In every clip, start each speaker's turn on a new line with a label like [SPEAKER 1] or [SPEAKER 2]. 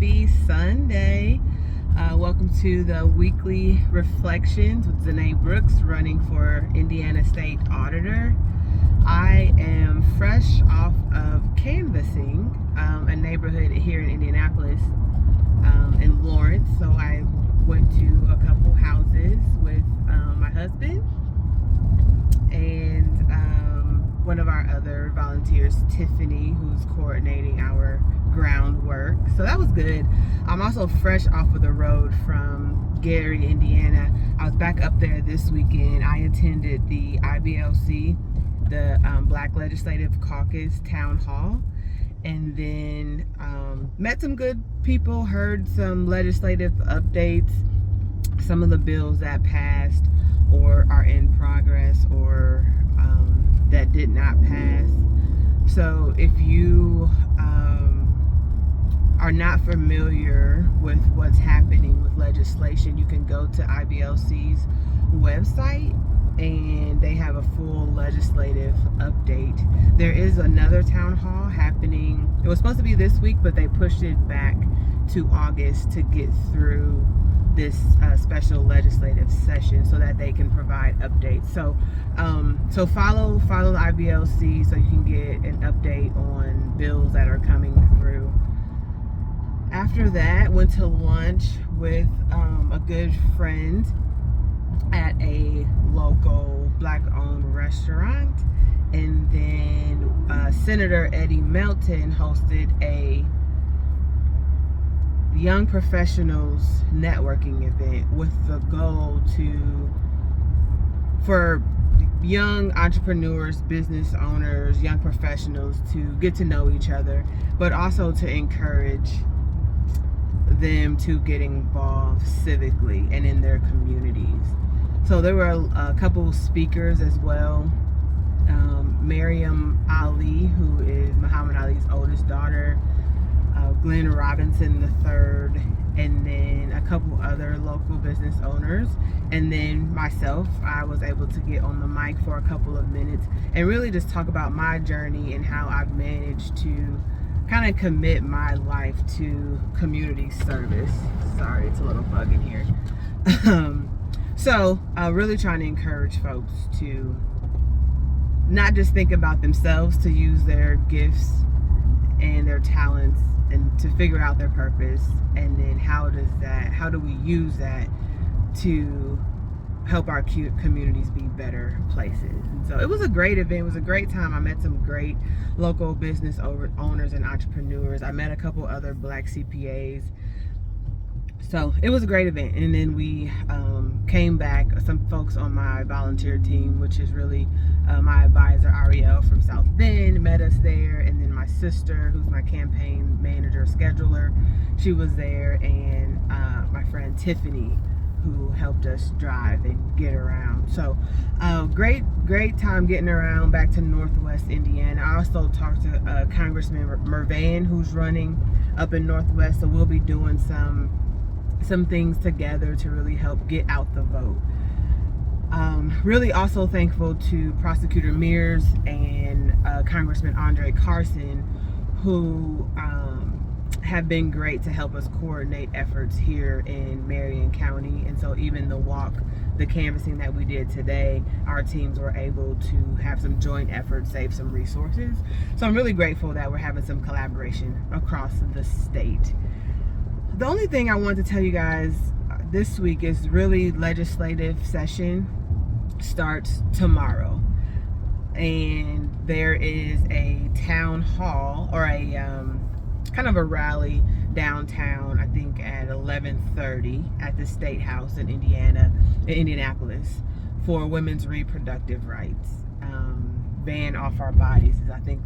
[SPEAKER 1] Happy Sunday. Welcome to the weekly reflections with ZeNai Brooks, running for Indiana State Auditor. I am fresh off of canvassing a neighborhood here in Indianapolis, in Lawrence. So I went to a couple houses with my husband and one of our other volunteers, Tiffany, who's coordinating our groundwork. So that was good. I'm also fresh off of the road from Gary, Indiana. I was back up there this weekend. I attended the IBLC, the Black Legislative Caucus Town Hall, and then met some good people, heard some legislative updates, some of the bills that passed or are in progress or that did not pass. So if you are not familiar with what's happening with legislation, you can go to IBLC's website and they have a full legislative update. There is another town hall happening. It was supposed to be this week, but they pushed it back to August to get through this special legislative session so that they can provide updates. So follow the IBLC so you can get an update on bills that are coming through. After that, went to lunch with a good friend at a local Black-owned restaurant, and then Senator Eddie Melton hosted a young professionals networking event with the goal for young entrepreneurs, business owners, young professionals to get to know each other, but also to encourage them to get involved civically and in their communities. So there were a couple speakers as well. Miriam Ali, who is Muhammad Ali's oldest daughter, Glenn Robinson III, and then a couple other local business owners, and then myself. I was able to get on the mic for a couple of minutes and really just talk about my journey and how I've managed to kind of commit my life to community service. Sorry, it's a little bug in here. So really trying to encourage folks to not just think about themselves, to use their gifts and their talents and to figure out their purpose, and then how do we use that to help our communities be better places. And so it was a great event. It was a great time. I met some great local business owners and entrepreneurs. I met a couple other Black CPAs. So it was a great event. And then we came back. Some folks on my volunteer team, which is really my advisor Ariel from South Bend, met us there. And then my sister, who's my campaign manager scheduler, she was there, and my friend Tiffany, who helped us drive and get around. So great time getting around back to Northwest Indiana. I also talked to Congressman Mervan, who's running up in Northwest. So we'll be doing some things together to really help get out the vote. Really also thankful to Prosecutor Mears and Congressman Andre Carson, who have been great to help us coordinate efforts here in Marion County. And so even the canvassing that we did today, our teams were able to have some joint efforts, save some resources. So I'm really grateful that we're having some collaboration across the state. The only thing I want to tell you guys this week is really legislative session starts tomorrow. And there is a town hall or a kind of a rally downtown, I think at 11:30 at the State House in Indianapolis, for women's reproductive rights. Ban off our bodies is I think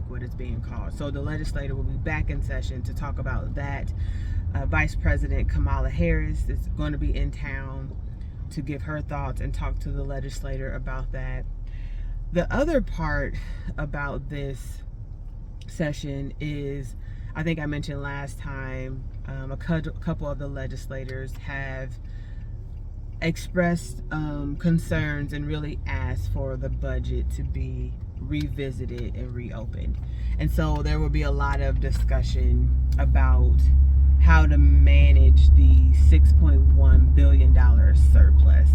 [SPEAKER 1] what it's being called. So the legislature will be back in session to talk about that. Vice President Kamala Harris is going to be in town to give her thoughts and talk to the legislator about that. The other part about this session is, I think I mentioned last time, a couple of the legislators have expressed concerns and really asked for the budget to be revisited and reopened. And so there will be a lot of discussion about how to manage the $6.1 billion surplus.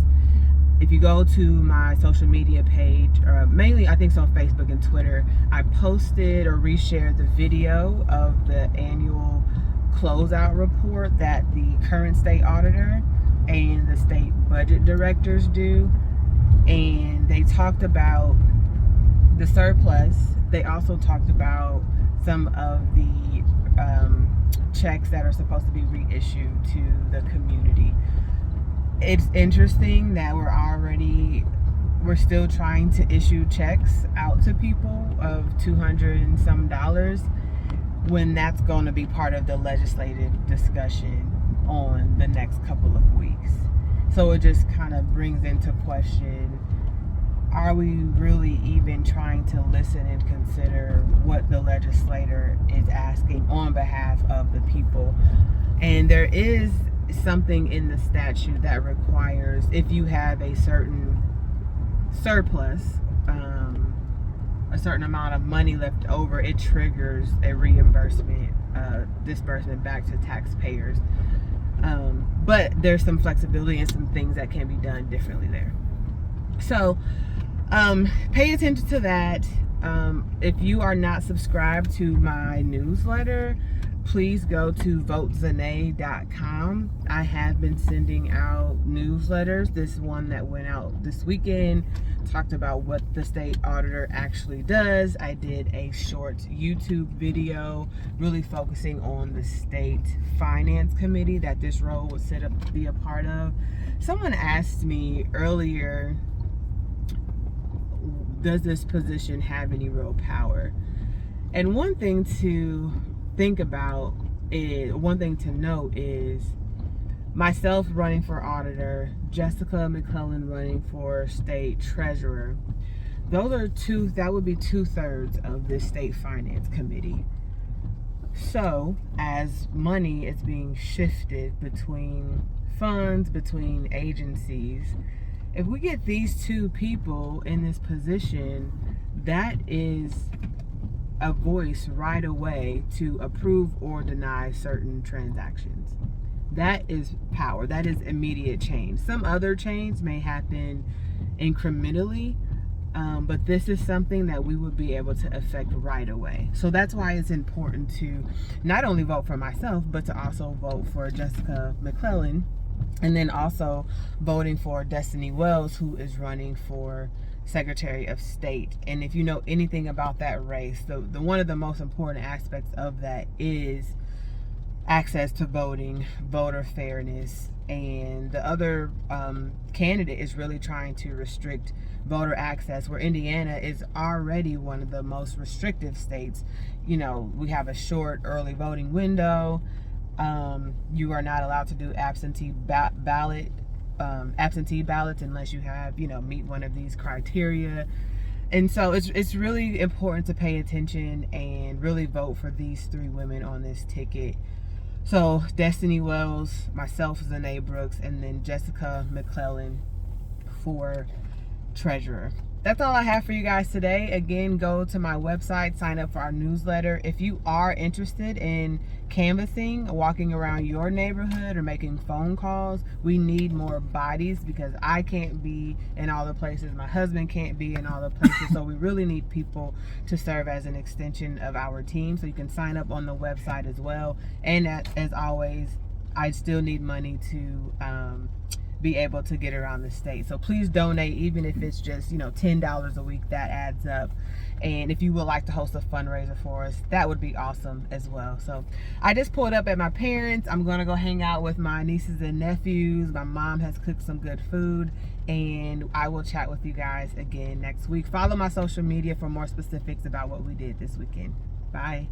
[SPEAKER 1] If you go to my social media page, or mainly I think it's on Facebook and Twitter, I posted or reshared the video of the annual closeout report that the current state auditor and the state budget directors do. And they talked about the surplus. They also talked about some of the checks that are supposed to be reissued to the community. It's interesting that we're still trying to issue checks out to people of $200 and some when that's going to be part of the legislative discussion on the next couple of weeks. So it just kind of brings into question, are we really even trying to listen and consider what the legislator is asking on behalf of the people? And there is something in the statute that requires, if you have a certain surplus, a certain amount of money left over, it triggers a reimbursement, disbursement back to taxpayers. But there's some flexibility and some things that can be done differently there. So pay attention to that. If you are not subscribed to my newsletter, please go to ZeNai.com. I have been sending out newsletters. This one that went out this weekend talked about what the state auditor actually does. I did a short YouTube video really focusing on the state finance committee that this role was set up to be a part of. Someone asked me earlier, does this position have any real power? And one thing to think about is, one thing to note is, myself running for auditor, Jessica McClellan running for state treasurer, that would be 2/3 of this state finance committee. So as money is being shifted between funds, between agencies, if we get these two people in this position, that is a voice right away to approve or deny certain transactions. That is power. That is immediate change. Some other change may happen incrementally, but this is something that we would be able to affect right away. So that's why it's important to not only vote for myself, but to also vote for Jessica McClellan, and then also voting for Destiny Wells, who is running for Secretary of State. And if you know anything about that race, the one of the most important aspects of that is access to voting, voter fairness, and the other candidate is really trying to restrict voter access, where Indiana is already one of the most restrictive states. You know, we have a short early voting window. You are not allowed to do absentee ballots unless you have, meet one of these criteria. And so it's really important to pay attention and really vote for these three women on this ticket. So Destiny Wells, myself, ZeNai Brooks, and then Jessica McClellan for treasurer. That's all I have for you guys today. Again, go to my website, sign up for our newsletter. If you are interested in canvassing, walking around your neighborhood, or making phone calls, we need more bodies, because I can't be in all the places. My husband can't be in all the places. So we really need people to serve as an extension of our team. So you can sign up on the website as well. And as always, I still need money to be able to get around the state. So please donate, even if it's just $10 a week. That adds up. And if you would like to host a fundraiser for us, that would be awesome as well. So I just pulled up at my parents'. I'm gonna go hang out with my nieces and nephews. My mom has cooked some good food, and I will chat with you guys again next week. Follow my social media for more specifics about what we did this weekend. Bye.